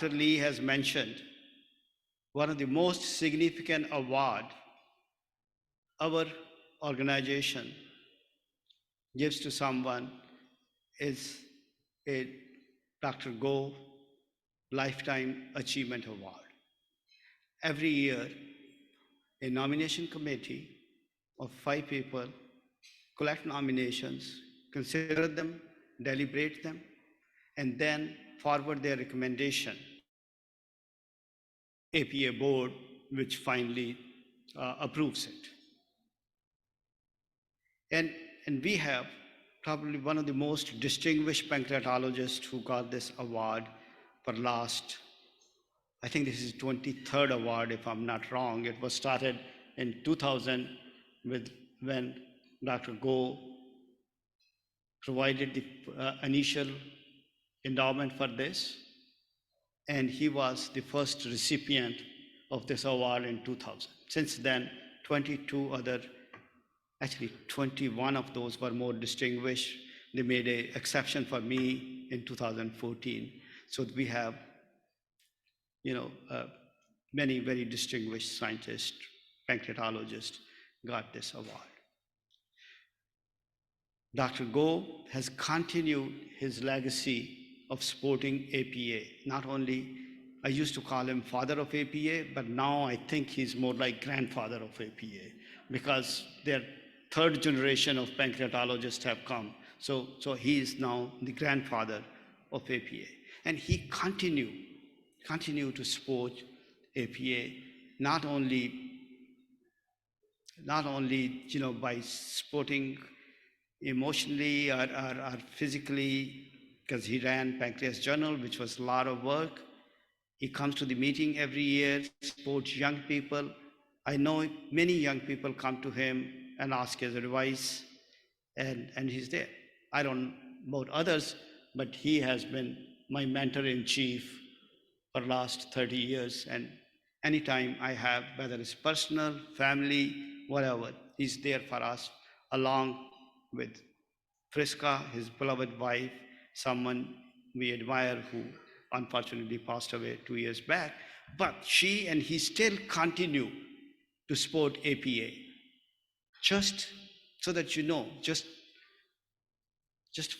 Lee has mentioned, one of the most significant award our organization gives to someone is a Dr. Go Lifetime Achievement Award. Every year, a nomination committee of 5 people collect nominations, consider them, deliberate them, and then forward their recommendation APA board, which finally approves it. And we have probably one of the most distinguished pancreatologists who got this award for last, I think this is 23rd award, if I'm not wrong. It was started in 2000 when Dr. Go provided the initial endowment for this, and he was the first recipient of this award in 2000. Since then, 22 other, actually 21 of those were more distinguished. They made an exception for me in 2014. So we have, many very distinguished scientists, pancreatologists got this award. Dr. Go has continued his legacy of supporting APA. Not only, I used to call him father of APA, but now I think he's more like grandfather of APA, because their third generation of pancreatologists have come. So he is now the grandfather of APA. And he continued to support APA, not only by supporting emotionally or physically, because he ran Pancreas Journal, which was a lot of work. He comes to the meeting every year, supports young people. I know many young people come to him and ask his advice, and he's there. I don't know about others, but he has been my mentor in chief for the last 30 years. And anytime I have, whether it's personal, family, whatever, he's there for us, along with Friska, his beloved wife, someone we admire, who unfortunately passed away 2 years back. But she and he still continue to support APA. Just so that you know, just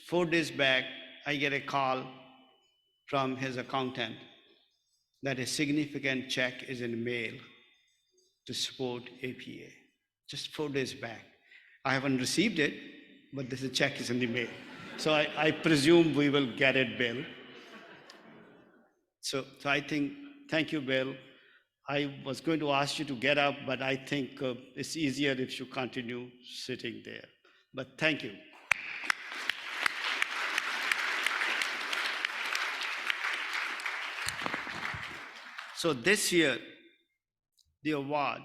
4 days back, I get a call from his accountant that a significant check is in the mail to support APA. Just 4 days back. I haven't received it, but this check is in the mail. So I presume we will get it, Bill. So I think, thank you, Bill. I was going to ask you to get up, but I think it's easier if you continue sitting there. But thank you. So this year, the award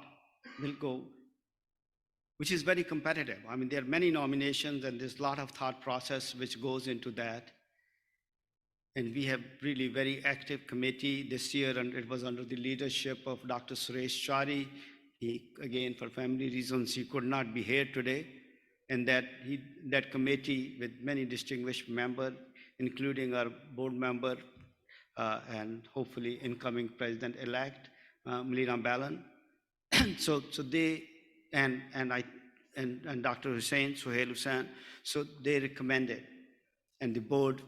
will go, which is very competitive. I mean, there are many nominations and there's a lot of thought process which goes into that. And we have really very active committee this year, and it was under the leadership of Dr. Suresh Chari. He, again, for family reasons, he could not be here today. And that committee with many distinguished members, including our board member and hopefully incoming president-elect, Melina Ballon. So they, and Dr. Hussain, Suhail Hussain, so they recommended, and the board,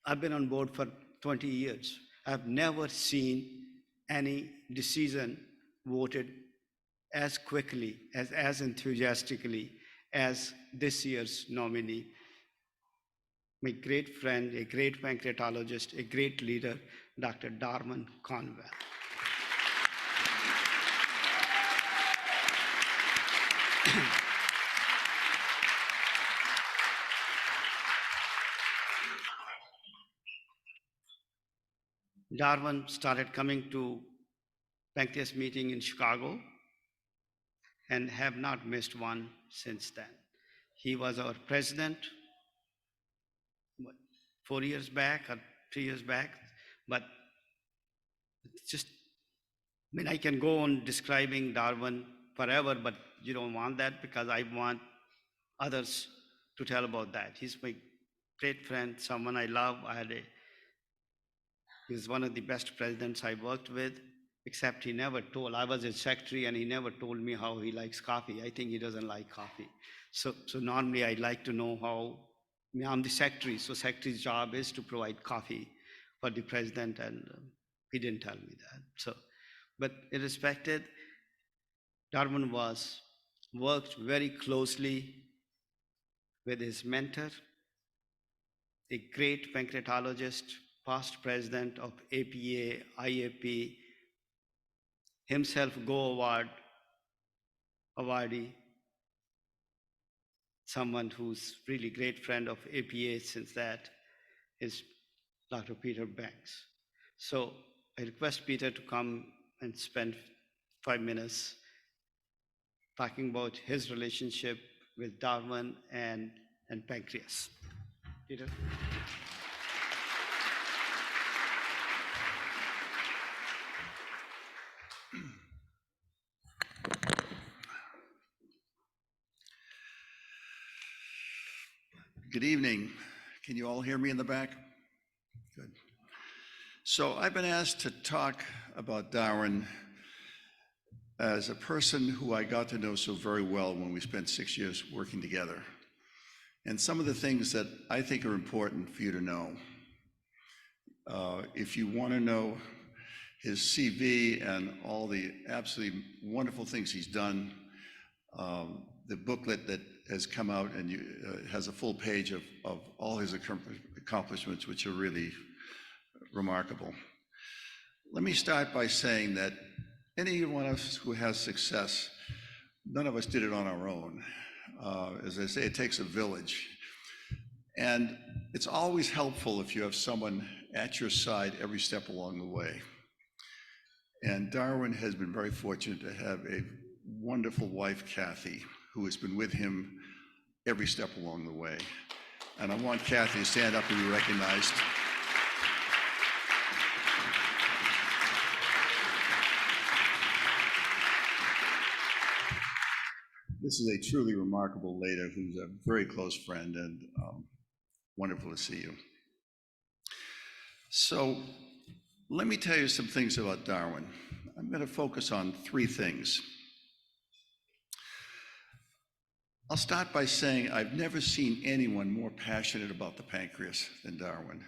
I've been on board for 20 years. I've never seen any decision voted as quickly, as enthusiastically as this year's nominee. My great friend, a great pancreatologist, a great leader, Dr. Darman Conwell. Darwin started coming to Pancreas meeting in Chicago and have not missed one since then. He was our president 4 years back or 3 years back, but it's just, I mean, I can go on describing Darwin forever, but you don't want that, because I want others to tell about that. He's my great friend, someone I love. I had a He's one of the best presidents I worked with, except he never told. I was his secretary and he never told me how he likes coffee. I think he doesn't like coffee. So normally I'd like to know how, I'm the secretary, so secretary's job is to provide coffee for the president, and he didn't tell me that. So, but irrespective, Darwin worked very closely with his mentor, a great pancreatologist, past president of APA, IAP, himself Go Award awardee, someone who's really great friend of APA since that is Dr. Peter Banks. So I request Peter to come and spend 5 minutes talking about his relationship with Darwin and pancreas. Peter? Good evening. Can you all hear me in the back? Good. So I've been asked to talk about Darwin as a person who I got to know so very well when we spent 6 years working together. And some of the things that I think are important for you to know. If you want to know his CV and all the absolutely wonderful things he's done, the booklet that has come out and has a full page of all his accomplishments, which are really remarkable. Let me start by saying that any one of us who has success, none of us did it on our own. As I say, it takes a village. And it's always helpful if you have someone at your side every step along the way. And Darwin has been very fortunate to have a wonderful wife, Kathy, who has been with him every step along the way. And I want Kathy to stand up and be recognized. This is a truly remarkable lady who's a very close friend, and wonderful to see you. So let me tell you some things about Darwin. I'm going to focus on 3 things. I'll start by saying I've never seen anyone more passionate about the pancreas than Darwin.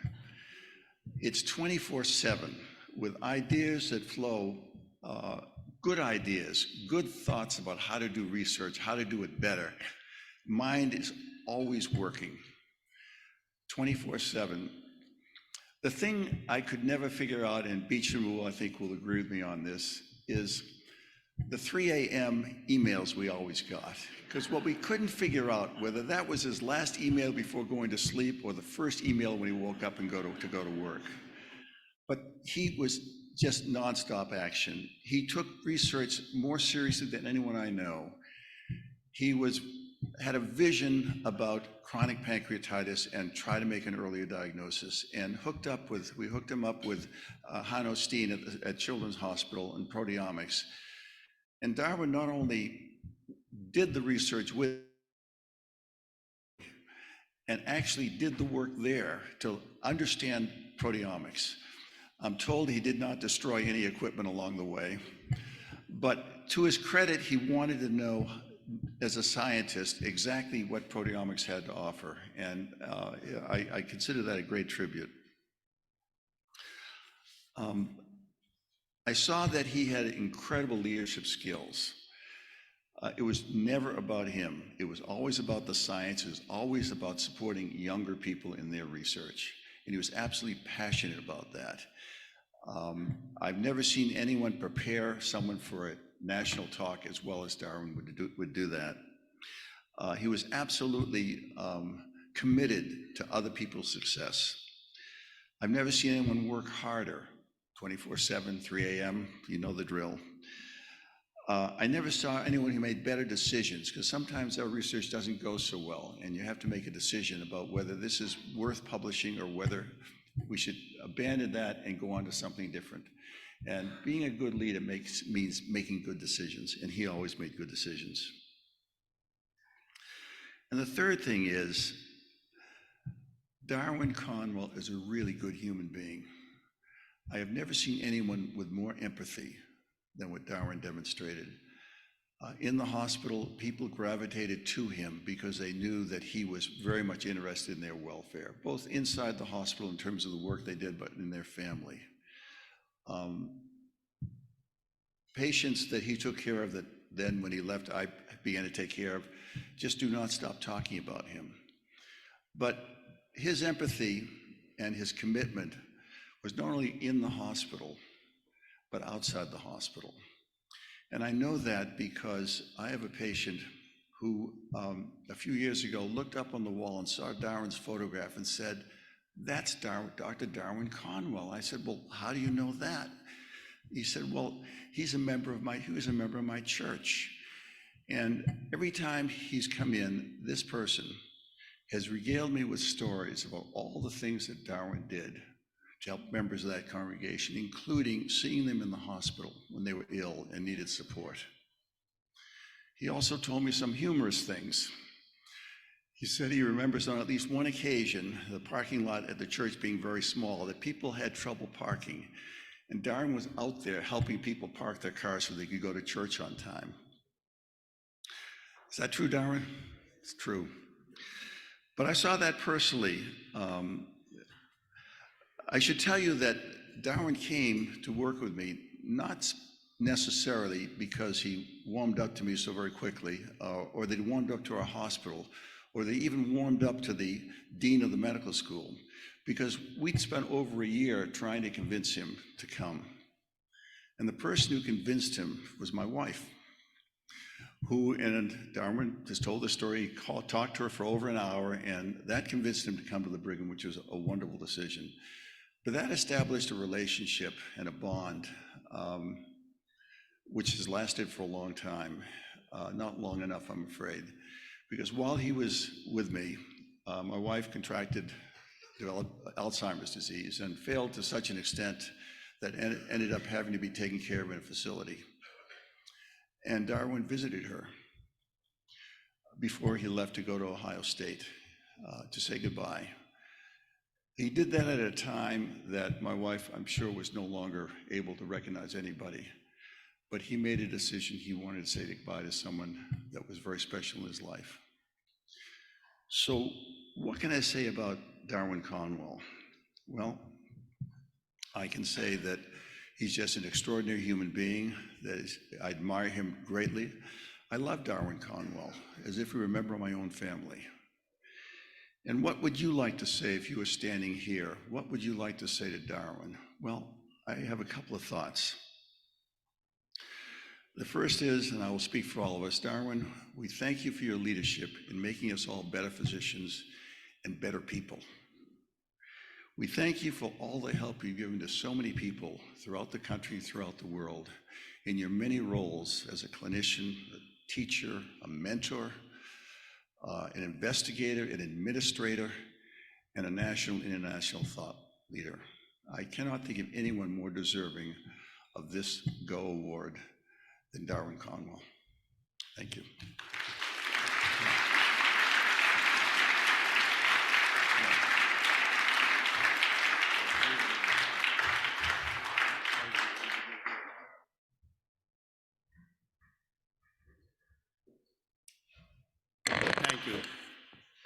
It's 24/7 with ideas that flow, good ideas, good thoughts about how to do research, how to do it better. Mind is always working, 24/7. The thing I could never figure out, and Beecham, I think, will agree with me on this, is the 3 a.m. emails we always got. Because what we couldn't figure out, whether that was his last email before going to sleep or the first email when he woke up and go to work. But he was just nonstop action. He took research more seriously than anyone I know. He had a vision about chronic pancreatitis and try to make an earlier diagnosis, and we hooked him up with Hanno Steen at Children's Hospital and proteomics. And Darwin not only did the research with and actually did the work there to understand proteomics. I'm told he did not destroy any equipment along the way, but to his credit, he wanted to know as a scientist exactly what proteomics had to offer, and I consider that a great tribute. I saw that he had incredible leadership skills. It was never about him. It was always about the science. It was always about supporting younger people in their research. And he was absolutely passionate about that. I've never seen anyone prepare someone for a national talk as well as Darwin would do that. He was absolutely committed to other people's success. I've never seen anyone work harder, 24/7, 3 a.m., you know the drill. I never saw anyone who made better decisions, because sometimes our research doesn't go so well, and you have to make a decision about whether this is worth publishing or whether we should abandon that and go on to something different. And being a good leader means making good decisions, and he always made good decisions. And the third thing is, Darwin Conwell is a really good human being. I have never seen anyone with more empathy than what Darwin demonstrated. In the hospital, people gravitated to him because they knew that he was very much interested in their welfare, both inside the hospital in terms of the work they did, but in their family. Patients that he took care of that then when he left, I began to take care of, just do not stop talking about him. But his empathy and his commitment was not only in the hospital, but outside the hospital. And I know that because I have a patient who a few years ago looked up on the wall and saw Darwin's photograph and said, "That's Dr. Darwin Conwell." I said, "Well, how do you know that?" He said, "Well, he was a member of my church. And every time he's come in, this person has regaled me with stories about all the things that Darwin did to help members of that congregation, including seeing them in the hospital when they were ill and needed support." He also told me some humorous things. He said he remembers on at least one occasion, the parking lot at the church being very small, that people had trouble parking. And Darwin was out there helping people park their cars so they could go to church on time. Is that true, Darwin? It's true. But I saw that personally. I should tell you that Darwin came to work with me, not necessarily because he warmed up to me so very quickly, or that he warmed up to our hospital, or they even warmed up to the dean of the medical school, because we'd spent over a year trying to convince him to come. And the person who convinced him was my wife, who, and Darwin just told the story, talked to her for over an hour, and that convinced him to come to the Brigham, which was a wonderful decision. But that established a relationship and a bond, which has lasted for a long time, not long enough, I'm afraid, because while he was with me, my wife developed Alzheimer's disease and failed to such an extent that ended up having to be taken care of in a facility. And Darwin visited her before he left to go to Ohio State to say goodbye. He did that at a time that my wife, I'm sure, was no longer able to recognize anybody, but he made a decision. He wanted to say goodbye to someone that was very special in his life. So what can I say about Darwin Conwell? Well, I can say that he's just an extraordinary human being. I admire him greatly. I love Darwin Conwell as if we were a member of my own family. And what would you like to say if you were standing here? What would you like to say to Darwin? Well, I have a couple of thoughts. The first is, and I will speak for all of us, Darwin, we thank you for your leadership in making us all better physicians and better people. We thank you for all the help you've given to so many people throughout the country, throughout the world, in your many roles as a clinician, a teacher, a mentor, an investigator, an administrator, and a national and international thought leader. I cannot think of anyone more deserving of this GO Award than Darwin Conwell. Thank you. Thank you.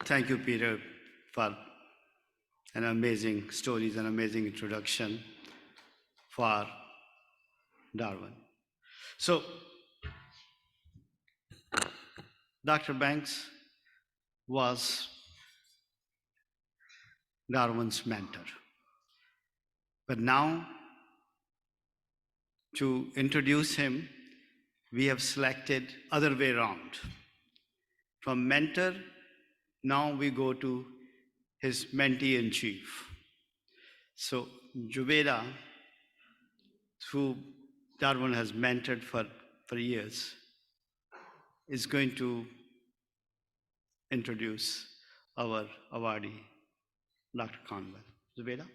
Thank you, Peter, for an amazing stories and amazing introduction for Darwin. So, Dr. Banks was Darwin's mentor. But now, to introduce him, we have selected other way around. From mentor, now we go to his mentee-in-chief. So Jubeda, who Darwin has mentored for years, is going to introduce our awardee, Dr. Conwell. Jubeda?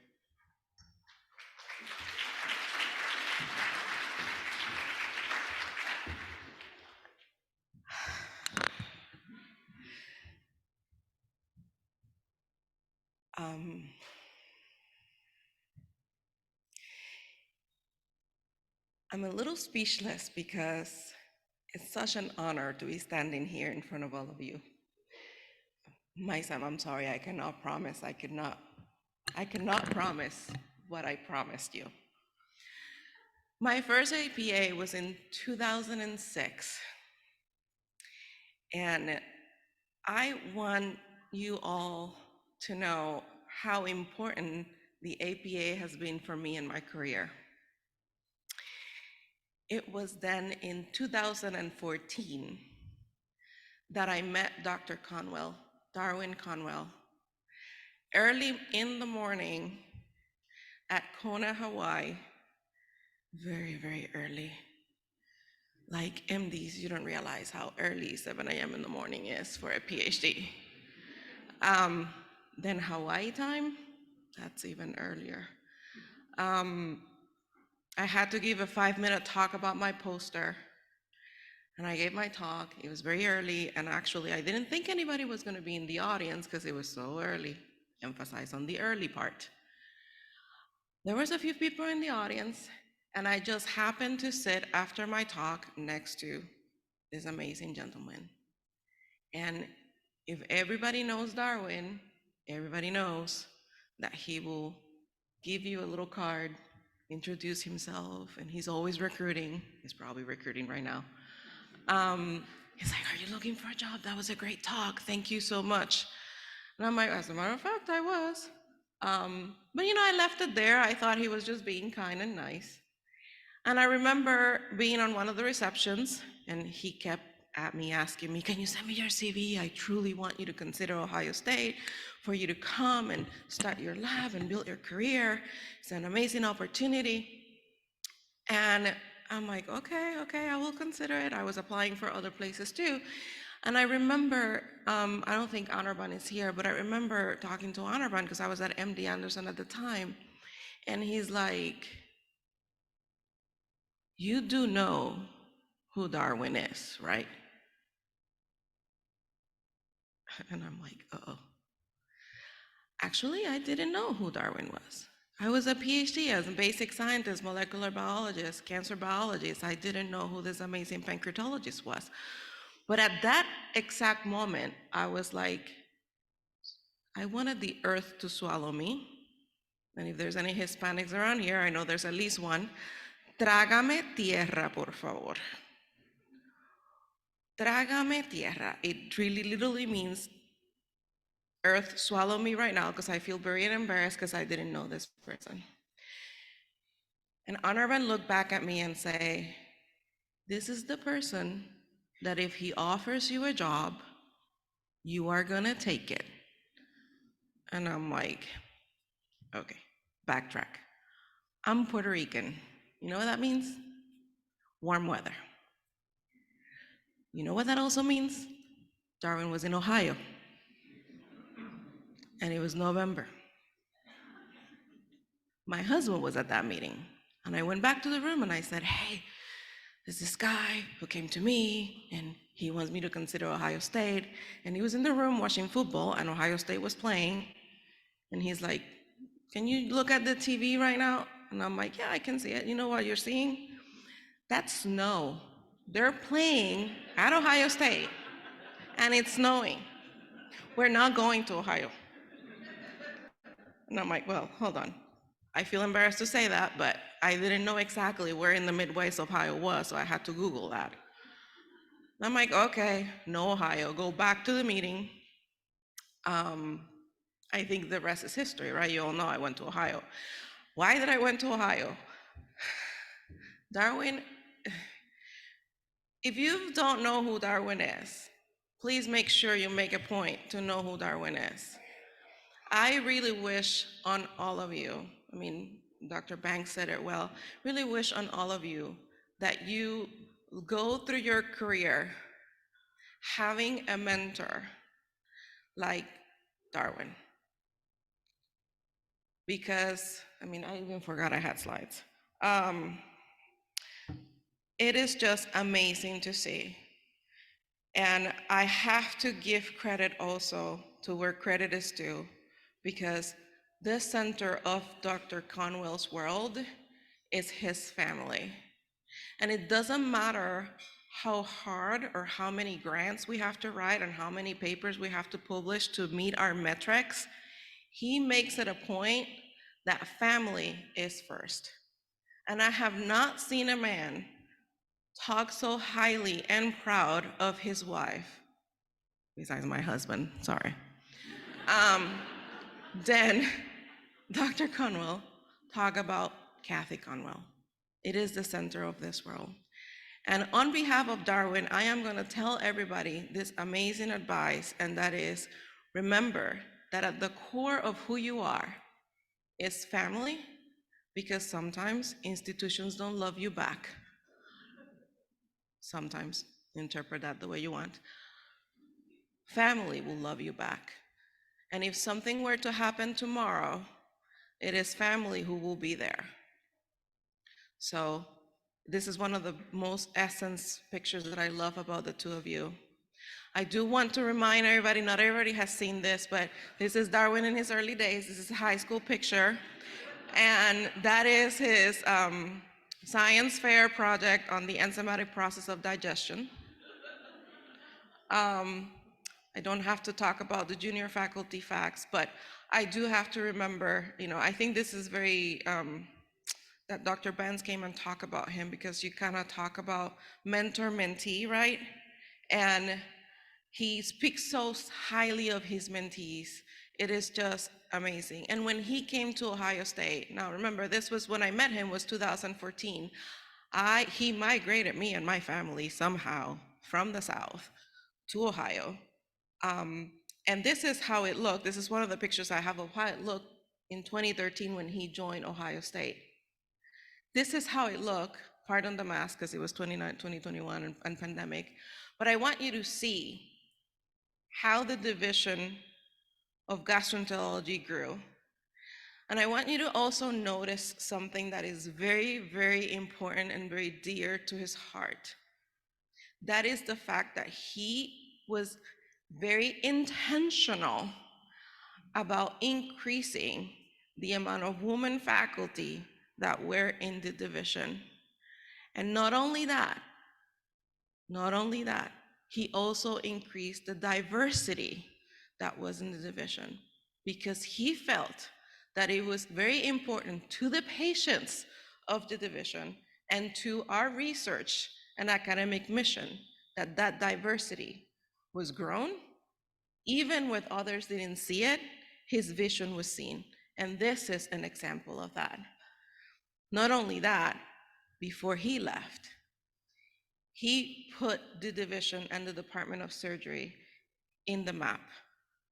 I'm a little speechless because it's such an honor to be standing here in front of all of you. Maisam, I'm sorry, I cannot promise. I cannot promise what I promised you. My first APA was in 2006, and I want you all to know how important the APA has been for me in my career. It was then in 2014 that I met Dr. Conwell, Darwin Conwell, early in the morning at Kona, Hawaii, very, very early. Like MDs, you don't realize how early 7 a.m. in the morning is for a PhD. Then Hawaii time, that's even earlier. I had to give a 5-minute talk about my poster, and I gave my talk. It was very early, and actually I didn't think anybody was gonna be in the audience because it was so early. Emphasize on the early part. There was a few people in the audience, and I just happened to sit after my talk next to this amazing gentleman. And if everybody knows Darwin, everybody knows that he will give you a little card, introduce himself, and he's always recruiting. He's probably recruiting right now. He's like, "Are you looking for a job? That was a great talk. Thank you so much." And I'm like, "As a matter of fact, I was." But I left it there. I thought he was just being kind and nice. And I remember being on one of the receptions, and he kept at me asking me, "Can you send me your CV? I truly want you to consider Ohio State for you to come and start your lab and build your career. It's an amazing opportunity." And I'm like, okay, I will consider it. I was applying for other places too. And I remember, I don't think Anirban is here, but I remember talking to Anirban because I was at MD Anderson at the time. And he's like, "You do know who Darwin is, right?" And I'm like, uh-oh. Actually, I didn't know who Darwin was. I was a PhD as a basic scientist, molecular biologist, cancer biologist. I didn't know who this amazing pancreatologist was. But at that exact moment, I was like, I wanted the earth to swallow me. And if there's any Hispanics around here, I know there's at least one. Trágame tierra, por favor. Trágame tierra. It really literally means earth swallow me right now because I feel very embarrassed because I didn't know this person. And Anirban looked back at me and say, "This is the person that if he offers you a job, you are gonna take it." And I'm like, okay, backtrack. I'm Puerto Rican. You know what that means? Warm weather. You know what that also means? Darwin was in Ohio. And it was November. My husband was at that meeting. And I went back to the room and I said, "Hey, there's this guy who came to me and he wants me to consider Ohio State." And he was in the room watching football and Ohio State was playing. And he's like, "Can you look at the TV right now?" And I'm like, "Yeah, I can see it." You know what you're seeing? That's snow. They're playing at Ohio State and it's snowing. We're not going to Ohio. And I'm like, well, hold on. I feel embarrassed to say that, but I didn't know exactly where in the Midwest Ohio was, so I had to Google that. And I'm like, okay, no Ohio, go back to the meeting. I think the rest is history, right? You all know I went to Ohio. Why did I went to Ohio? Darwin, if you don't know who Darwin is, please make sure you make a point to know who Darwin is. I really wish on all of you, I mean, Dr. Banks said it well, really wish on all of you that you go through your career having a mentor like Darwin. Because, I mean, I even forgot I had slides. It is just amazing to see. And I have to give credit also to where credit is due, because the center of Dr. Conwell's world is his family. And it doesn't matter how hard or how many grants we have to write and how many papers we have to publish to meet our metrics. He makes it a point that family is first. And I have not seen a man talk so highly and proud of his wife, besides my husband, sorry, than Dr. Conwell talk about Kathy Conwell. It is the center of this world. And on behalf of Darwin, I am going to tell everybody this amazing advice, and that is, remember that at the core of who you are is family, because sometimes institutions don't love you back. Sometimes, interpret that the way you want. Family will love you back. And if something were to happen tomorrow, it is family who will be there. So this is one of the most essence pictures that I love about the two of you. I do want to remind everybody, not everybody has seen this, but this is Darwin in his early days. This is a high school picture. And that is his science fair project on the enzymatic process of digestion. I don't have to talk about the junior faculty facts, but I do have to remember, I think this is very, that Dr. Benz came and talked about him, because you kind of talk about mentor-mentee, right? And he speaks so highly of his mentees. It is just amazing. And when he came to Ohio State, now remember, this was when I met him, was 2014. He migrated me and my family somehow from the South to Ohio. And this is how it looked. This is one of the pictures I have of how it looked in 2013 when he joined Ohio State. This is how it looked, pardon the mask, because it was 2021 and pandemic. But I want you to see how the division of gastroenterology grew. And I want you to also notice something that is very, very important and very dear to his heart. That is the fact that he was very intentional about increasing the amount of women faculty that were in the division. And not only that, he also increased the diversity that was in the division, because he felt that it was very important to the patients of the division and to our research and academic mission that that diversity was grown. Even when others didn't see it, his vision was seen. And this is an example of that. Not only that, before he left, he put the division and the Department of Surgery in the map.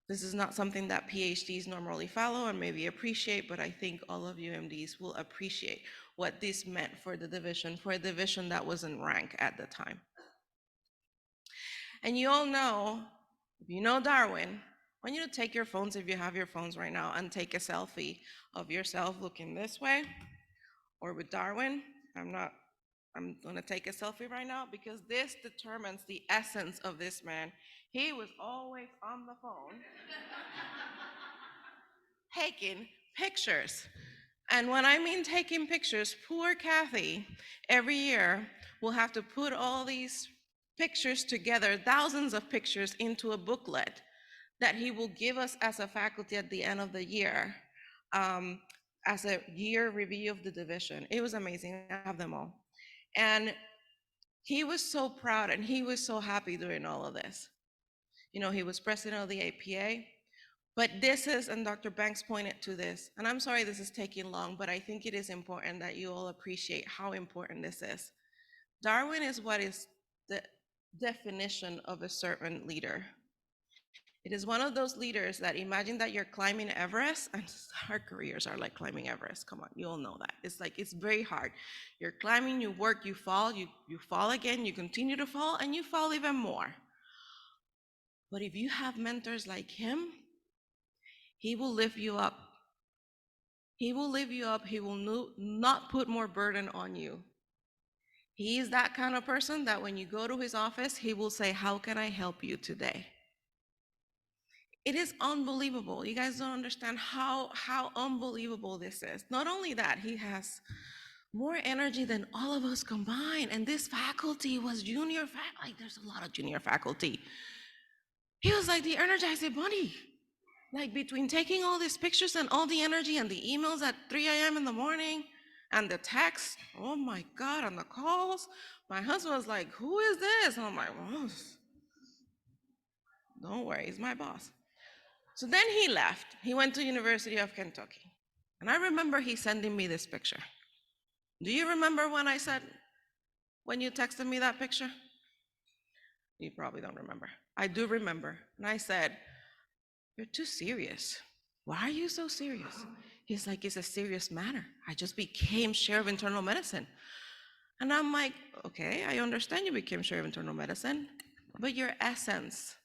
This is not something that PhDs normally follow and maybe appreciate, but I think all of you MDs will appreciate what this meant for a division that was in rank at the time. And you all know, if you know Darwin, I want you to take your phones, if you have your phones right now, and take a selfie of yourself looking this way or with Darwin. I'm gonna take a selfie right now, because this determines the essence of this man. He was always on the phone taking pictures. And when I mean taking pictures, poor Kathy every year will have to put all these pictures together, thousands of pictures, into a booklet that he will give us as a faculty at the end of the year, as a year review of the division. It was amazing. I have them all. And he was so proud and he was so happy during all of this. He was president of the APA. But this is, and Dr. Banks pointed to this, and I'm sorry this is taking long, but I think it is important that you all appreciate how important this is. Darwin is what is the definition of a servant leader. It is one of those leaders that, imagine that you're climbing Everest, and our careers are like climbing Everest. Come on, you all know that. It's very hard. You're climbing, you work, you fall, you fall again, you continue to fall, and you fall even more. But if you have mentors like him, he will lift you up. He will lift you up. He will not put more burden on you. He is that kind of person that when you go to his office, he will say, "How can I help you today?" It is unbelievable. You guys don't understand how unbelievable this is. Not only that, he has more energy than all of us combined. And this faculty was junior like there's a lot of junior faculty. He was like the Energizer Bunny. Like between taking all these pictures and all the energy and the emails at 3 a.m. in the morning and the texts, oh my God, and the calls. My husband was like, who is this? And I'm like, oh, don't worry, he's my boss. So then he left. He went to University of Kentucky. And I remember he sending me this picture. Do you remember when you texted me that picture? You probably don't remember. I do remember. And I said, you're too serious. Why are you so serious? He's like, it's a serious matter. I just became chair of internal medicine. And I'm like, okay, I understand you became chair of internal medicine, but your essence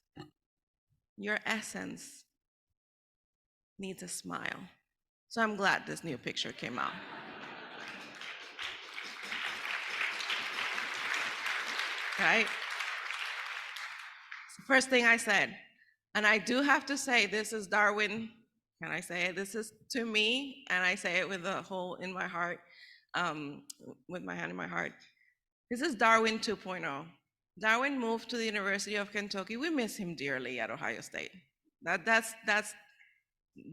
needs a smile. So I'm glad this new picture came out. Right? It's the first thing I said. And I do have to say, this is Darwin. Can I say it? This is to me, and I say it with a hole in my heart, with my hand in my heart. This is Darwin 2.0. Darwin moved to the University of Kentucky. We miss him dearly at Ohio State. That's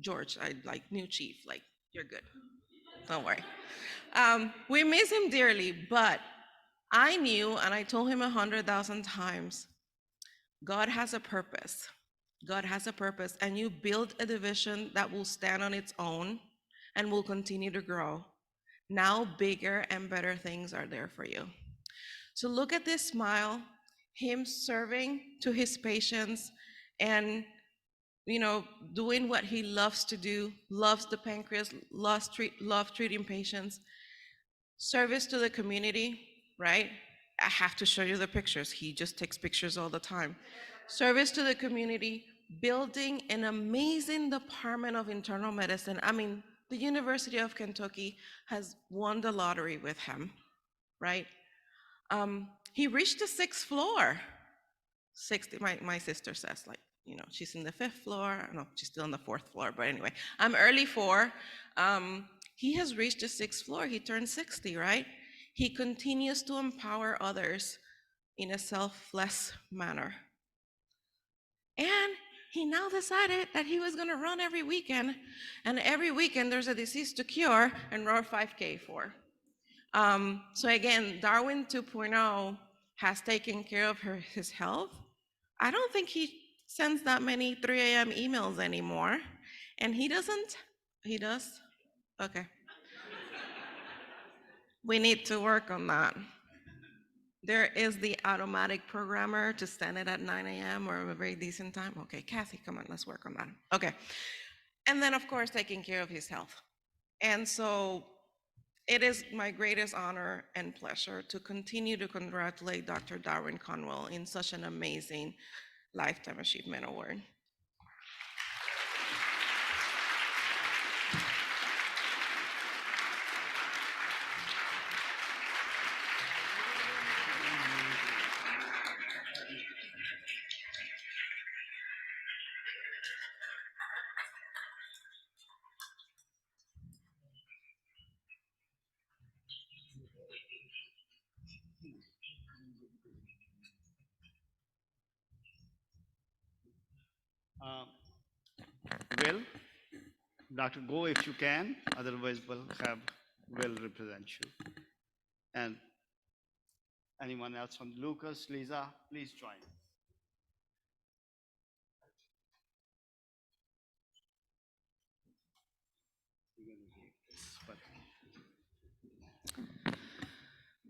George, like new chief, like you're good. Don't worry. We miss him dearly, but I knew, and I told him 100,000 times, God has a purpose. God has a purpose, and you build a division that will stand on its own and will continue to grow. Now bigger and better things are there for you. So look at this smile, him serving to his patients and doing what he loves to do, loves the pancreas, loves treating patients, service to the community, right? I have to show you the pictures. He just takes pictures all the time. Service to the community, building an amazing department of internal medicine. I mean, the University of Kentucky has won the lottery with him, right? He reached the 6th floor. 60, my sister says, like, she's in the 5th floor. No, she's still on the 4th floor, but anyway, I'm early 4. He has reached the 6th floor. He turned 60, right? He continues to empower others in a selfless manner. And he now decided that he was gonna run every weekend, and every weekend there's a disease to cure and run 5K for. So again, Darwin 2.0 has taken care of his health. I don't think he sends that many 3 a.m. emails anymore. And he doesn't? He does? Okay. We need to work on that. There is the automatic programmer to send it at 9 a.m. or a very decent time. Okay, Kathy, come on, let's work on that. Okay. And then, of course, taking care of his health. And so it is my greatest honor and pleasure to continue to congratulate Dr. Darwin Conwell in such an amazing Lifetime Achievement Award. Will, Dr. Go if you can, otherwise Will represent you. And anyone else from Lucas, Lisa, please join.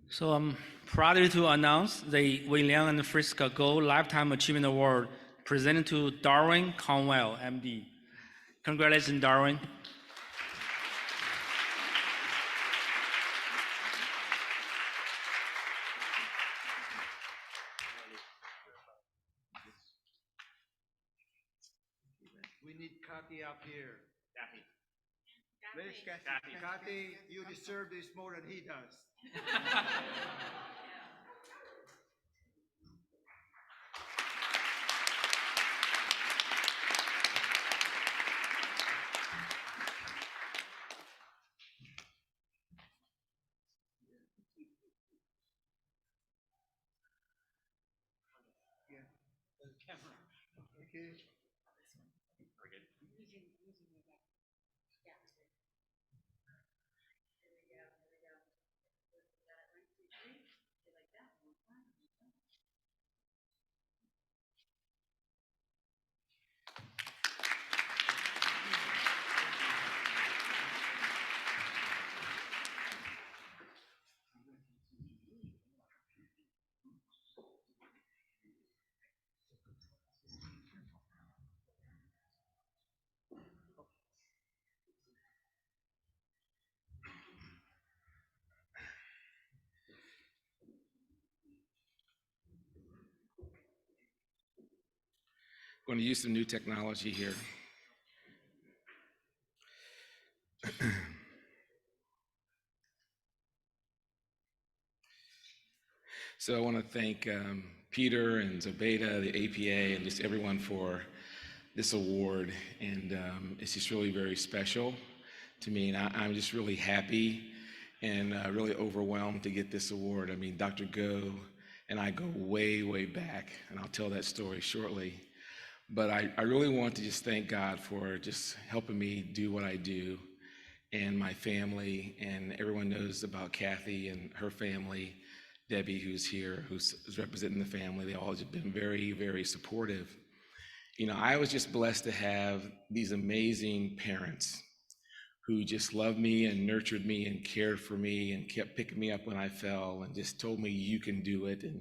So I'm proud to announce the Wei Liang and Friska Gold Lifetime Achievement Award presented to Darwin Conwell, MD. Congratulations, Darwin. We need Kathy up here. Kathy. Where's Kathy? Kathy, you deserve this more than he does. Okay. Going to use some new technology here. So I want to thank Peter and Zobeda, the APA, and just everyone for this award. And it's just really very special to me. And I'm just really happy and really overwhelmed to get this award. I mean, Dr. Go and I go way, way back, and I'll tell that story shortly. But I really want to just thank God for just helping me do what I do, and my family, and everyone knows about Kathy and her family, Debbie, who's here, who's representing the family. They all have been very, very supportive. You know, I was just blessed to have these amazing parents who just loved me and nurtured me and cared for me and kept picking me up when I fell and just told me, you can do it and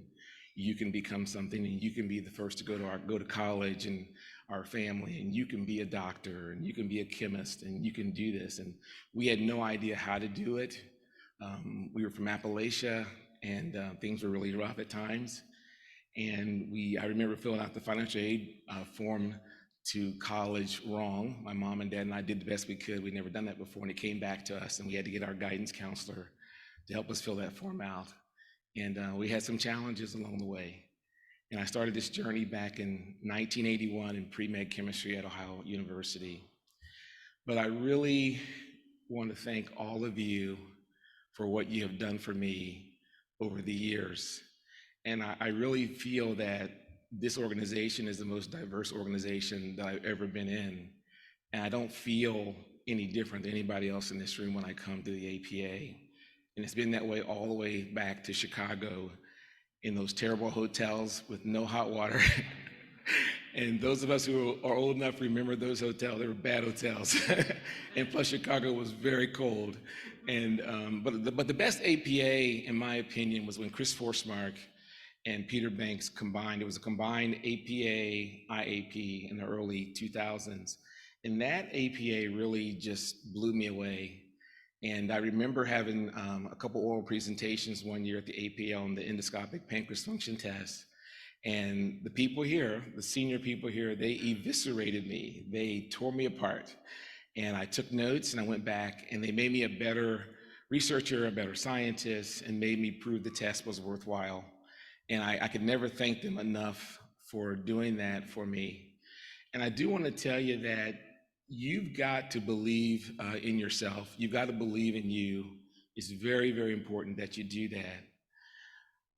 you can become something and you can be the first to go to college and our family, and you can be a doctor and you can be a chemist and you can do this. And we had no idea how to do it. We were from Appalachia, and things were really rough at times. And I remember filling out the financial aid form to college wrong. My mom and dad and I did the best we could. We'd never done that before, and it came back to us, and we had to get our guidance counselor to help us fill that form out. And we had some challenges along the way. And I started this journey back in 1981 in pre-med chemistry at Ohio University. But I really want to thank all of you for what you have done for me over the years. And I really feel that this organization is the most diverse organization that I've ever been in. And I don't feel any different than anybody else in this room when I come to the APA. And it's been that way all the way back to Chicago, in those terrible hotels with no hot water. And those of us who are old enough remember those hotels. They were bad hotels. And plus Chicago was very cold. And but the best APA, in my opinion, was when Chris Forsmark and Peter Banks combined. It was a combined APA, IAP in the early 2000s. And that APA really just blew me away. And I remember having a couple oral presentations one year at the APA on the endoscopic pancreas function test. And the people here, the senior people here, they eviscerated me. They tore me apart. And I took notes and I went back, and they made me a better researcher, a better scientist, and made me prove the test was worthwhile. And I could never thank them enough for doing that for me. And I do want to tell you that you've got to believe in yourself. You've got to believe in you. It's very, very important that you do that.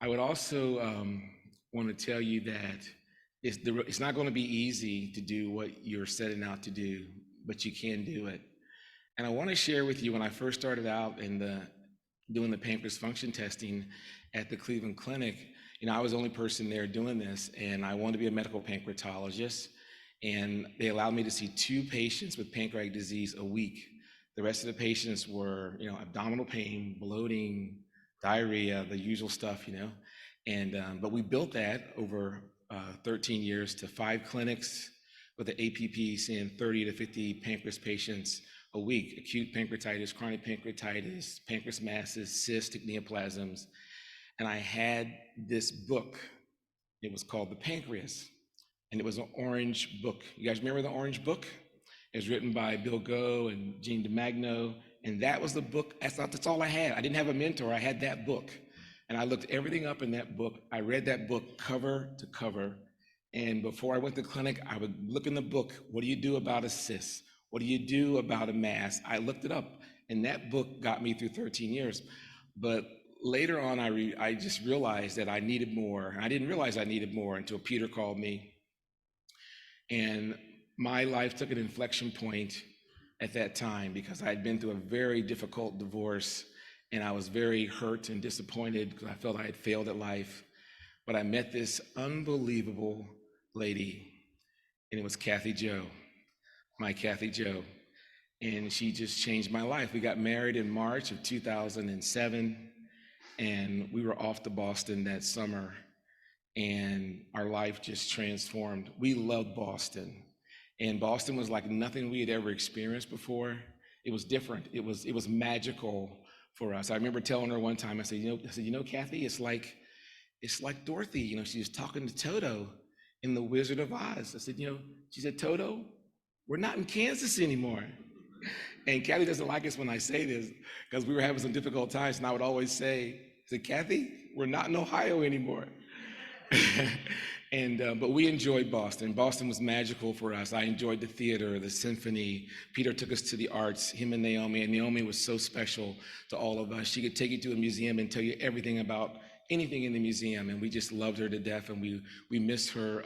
I would also want to tell you that it's not going to be easy to do what you're setting out to do, but you can do it. And I want to share with you, when I first started out in doing the pancreas function testing at the Cleveland Clinic, you know, I was the only person there doing this, and I wanted to be a medical pancreatologist. And they allowed me to see 2 patients with pancreatic disease a week. The rest of the patients were, you know, abdominal pain, bloating, diarrhea, the usual stuff, you know. And but we built that over 13 years to 5 clinics with the APP, seeing 30 to 50 pancreas patients a week: acute pancreatitis, chronic pancreatitis, pancreas masses, cystic neoplasms. And I had this book. It was called The Pancreas. And it was an orange book. You guys remember the orange book? It was written by Bill Go and Jean DiMagno. And that was the book. That's all I had. I didn't have a mentor. I had that book. And I looked everything up in that book. I read that book cover to cover. And before I went to clinic, I would look in the book. What do you do about a cyst? What do you do about a mass? I looked it up. And that book got me through 13 years. But later on, I just realized that I needed more. And I didn't realize I needed more until Peter called me. And my life took an inflection point at that time because I had been through a very difficult divorce and I was very hurt and disappointed because I felt I had failed at life. But I met this unbelievable lady, and it was Kathy Joe, my Kathy Joe. And she just changed my life. We got married in March of 2007, and we were off to Boston that summer, and our life just transformed. We loved Boston, and Boston was like nothing we had ever experienced before. It was different. It was magical for us. I remember telling her one time, I said, Kathy, it's like Dorothy. She was talking to Toto in The Wizard of Oz. I said, she said, Toto, we're not in Kansas anymore. And Kathy doesn't like us when I say this because we were having some difficult times, and I would always say, Kathy, we're not in Ohio anymore. But we enjoyed Boston. Boston was magical for us. I enjoyed the theater, the symphony. Peter took us to the arts, him and Naomi was so special to all of us. She could take you to a museum and tell you everything about anything in the museum, and we just loved her to death, and we miss her.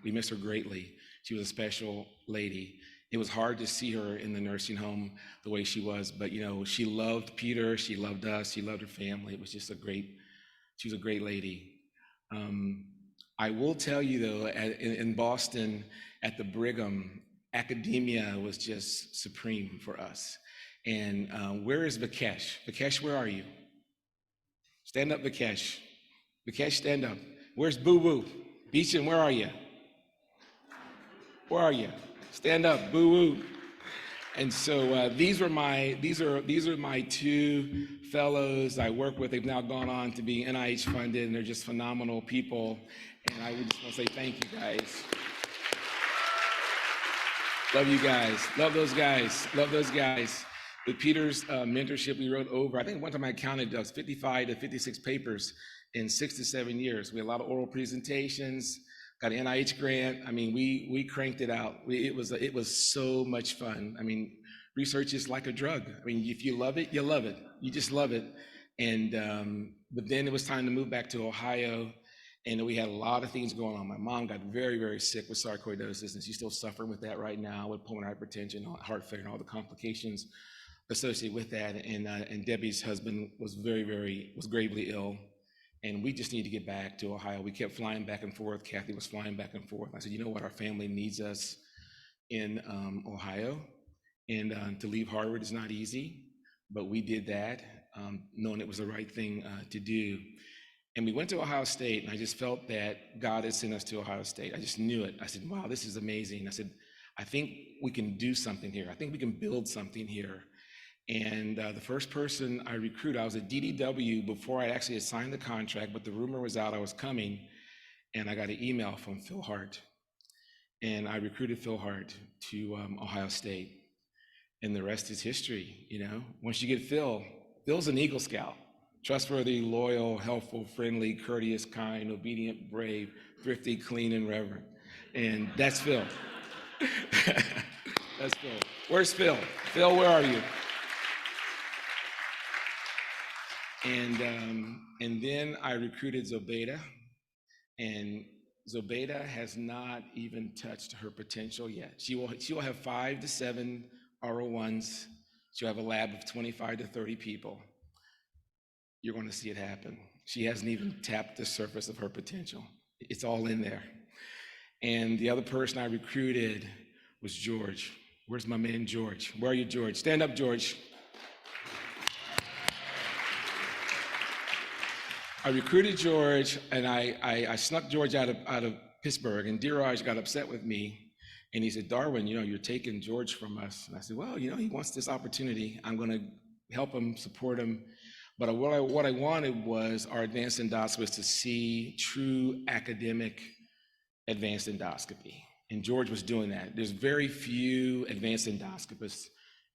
We miss her greatly. She was a special lady. It was hard to see her in the nursing home the way she was, but she loved Peter, she loved us, she loved her family. It was just she was a great lady. I will tell you though, in Boston at the Brigham, academia was just supreme for us. And where is Vikesh? Vikesh, where are you? Stand up, Vikesh. Vikesh, stand up. Where's Boo Boo? Beechin, where are you? Where are you? Stand up, Boo Boo. And so these are my two fellows I work with. They've now gone on to be NIH funded, and they're just phenomenal people. And I would just want to say thank you guys. Love you guys. Love those guys. Love those guys. With Peter's mentorship, we wrote over, I think one time I counted 55 to 56 papers in 6 to 7 years. We had a lot of oral presentations, got an NIH grant. I mean, we cranked it out. It was so much fun. I mean, research is like a drug. I mean, if you love it, you love it. You just love it. And but then it was time to move back to Ohio, and we had a lot of things going on. My mom got very, very sick with sarcoidosis, and she's still suffering with that right now, with pulmonary hypertension, heart failure, and all the complications associated with that. And Debbie's husband was was gravely ill. And we just need to get back to Ohio. We kept flying back and forth. Kathy was flying back and forth. I said, you know what? Our family needs us in Ohio. And to leave Harvard is not easy, but we did that, knowing it was the right thing to do. And we went to Ohio State, and I just felt that God had sent us to Ohio State. I just knew it. I said, wow, this is amazing. I said, I think we can do something here. I think we can build something here. And the first person I recruited, I was at DDW before I actually had signed the contract, but the rumor was out I was coming, and I got an email from Phil Hart. And I recruited Phil Hart to Ohio State. And the rest is history, Once you get Phil's an Eagle Scout. Trustworthy, loyal, helpful, friendly, courteous, kind, obedient, brave, thrifty, clean, and reverent. And that's Phil. That's Phil. Where's Phil? Phil, where are you? And then I recruited Zobeida, and Zobeida has not even touched her potential yet. She will have 5 to 7 R01s. She'll have a lab of 25 to 30 people. You're going to see it happen. She hasn't even tapped the surface of her potential. It's all in there. And the other person I recruited was George. Where's my man, George? Where are you, George? Stand up, George. I recruited George, and I snuck George out of Pittsburgh, and Dheeraj got upset with me, and he said, Darwin, you're taking George from us. And I said, well, he wants this opportunity. I'm going to help him, support him. But what I wanted was our advanced endoscopists to see true academic advanced endoscopy, and George was doing that. There's very few advanced endoscopists.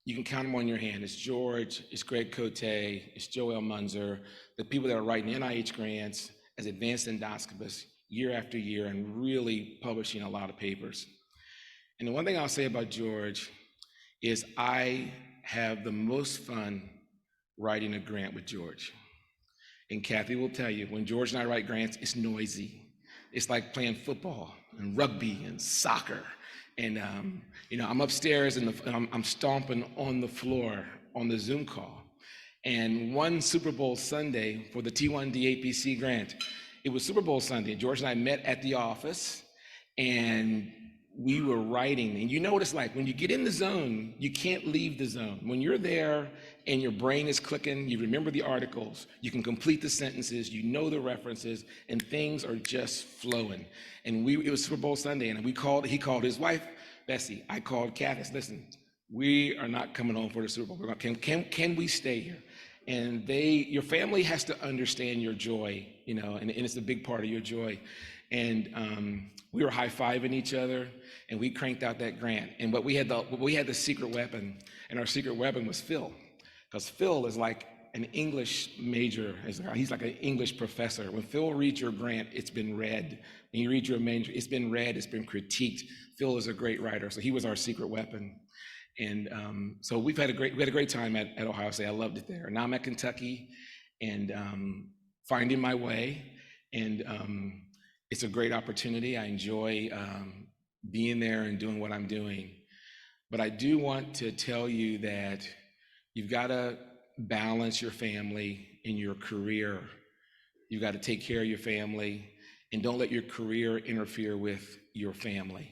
You can count them on your hand. It's George, it's Greg Cote, it's Joel Munzer, the people that are writing NIH grants as advanced endoscopists year after year and really publishing a lot of papers. And the one thing I'll say about George is I have the most fun writing a grant with George. And Kathy will tell you, when George and I write grants, it's noisy. It's like playing football and rugby and soccer. And I'm upstairs and I'm stomping on the floor on the Zoom call. And one Super Bowl Sunday for the T1D APC grant, it was Super Bowl Sunday. George and I met at the office, and we were writing. And you know what it's like when you get in the zone, you can't leave the zone. When you're there and your brain is clicking, you remember the articles, you can complete the sentences, you know the references, and things are just flowing. And it was Super Bowl Sunday, and he called his wife, Bessie. I called Kathy. I said, listen, we are not coming home for the Super Bowl. Can we stay here? And your family has to understand your joy, and it's a big part of your joy. And we were high-fiving each other, and we cranked out that grant. And we had the secret weapon, and our secret weapon was Phil, because Phil is like an English major. He's like an English professor. When Phil reads your grant, it's been read. When you read your major, it's been read, it's been critiqued. Phil is a great writer, so he was our secret weapon. And so we had a great time at Ohio State. I loved it there. Now I'm at Kentucky and finding my way. And it's a great opportunity. I enjoy being there and doing what I'm doing. But I do want to tell you that you've got to balance your family and your career. You've got to take care of your family, and don't let your career interfere with your family.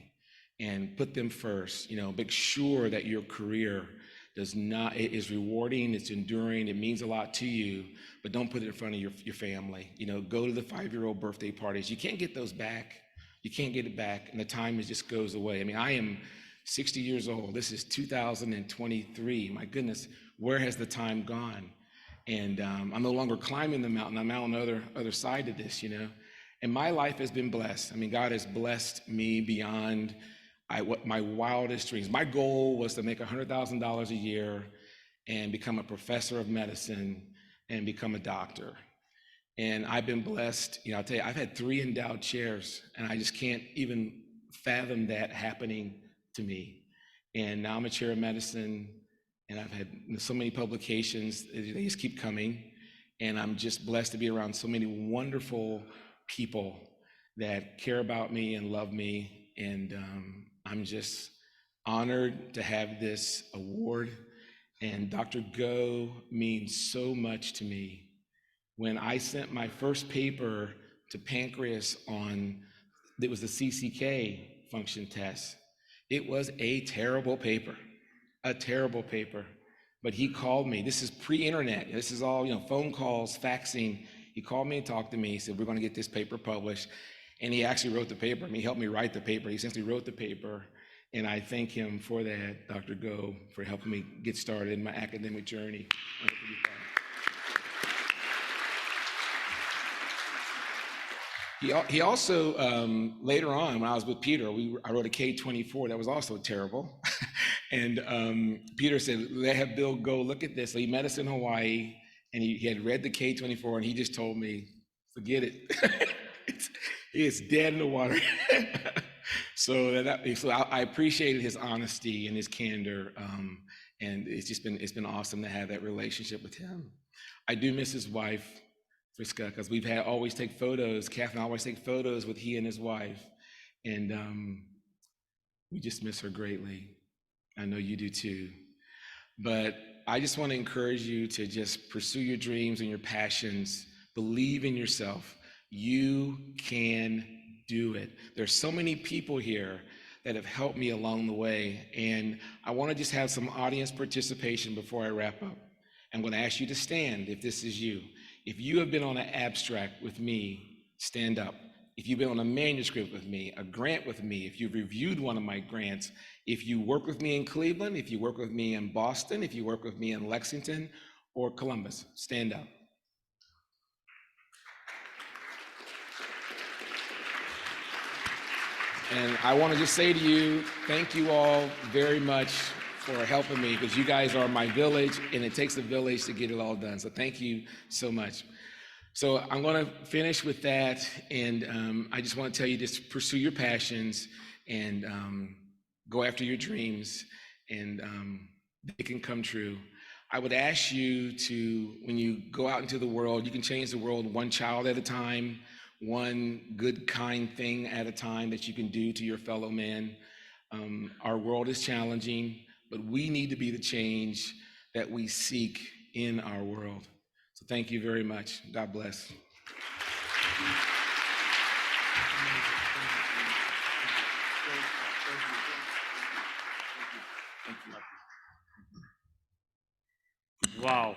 And put them first. Make sure that your career is rewarding, it's enduring, it means a lot to you, but don't put it in front of your family. Go to the 5-year-old birthday parties. You can't get those back. You can't get it back, and the time just goes away. I am 60 years old. This is 2023. My goodness, where has the time gone? And I'm no longer climbing the mountain. I'm out on the other side of this, And my life has been blessed. God has blessed me beyond what my wildest dreams. My goal was to make $100,000 a year and become a professor of medicine and become a doctor. And I've been blessed. I'll tell you, I've had 3 endowed chairs, and I just can't even fathom that happening to me. And now I'm a chair of medicine, and I've had so many publications. They just keep coming. And I'm just blessed to be around so many wonderful people that care about me and love me. And I'm just honored to have this award. And Dr. Go means so much to me. When I sent my first paper to Pancreas it was the CCK function test. It was a terrible paper. But he called me. This is pre-internet. This is all, phone calls, faxing. He called me and talked to me. He said, we're going to get this paper published. And he actually wrote the paper. He helped me write the paper. He essentially wrote the paper. And I thank him for that, Dr. Go, for helping me get started in my academic journey. He also, later on, when I was with Peter, I wrote a K-24 that was also terrible. And Peter said, let have Bill go look at this. So he met us in Hawaii, and he had read the K-24, and he just told me, forget it. It's dead in the water. So I appreciated his honesty and his candor, and it's been awesome to have that relationship with him. I do miss his wife, Friska, because we've always take photos. Catherine always take photos with he and his wife, and we just miss her greatly. I know you do too. But I just want to encourage you to just pursue your dreams and your passions. Believe in yourself. You can do it. There's so many people here that have helped me along the way, and I want to just have some audience participation before I wrap up. I'm going to ask you to stand if this is you. If you have been on an abstract with me, stand up. If you've been on a manuscript with me, a grant with me, if you've reviewed one of my grants, if you work with me in Cleveland, if you work with me in Boston, if you work with me in Lexington or Columbus, stand up. And I want to just say to you, thank you all very much for helping me, because you guys are my village, and it takes a village to get it all done. So thank you so much. So I'm going to finish with that, and I just want to tell you, just pursue your passions and go after your dreams, and they can come true. I would ask you to, when you go out into the world, you can change the world one child at a time, one good, kind thing at a time that you can do to your fellow man. Our world is challenging, but we need to be the change that we seek in our world. So thank you very much. God bless. Wow.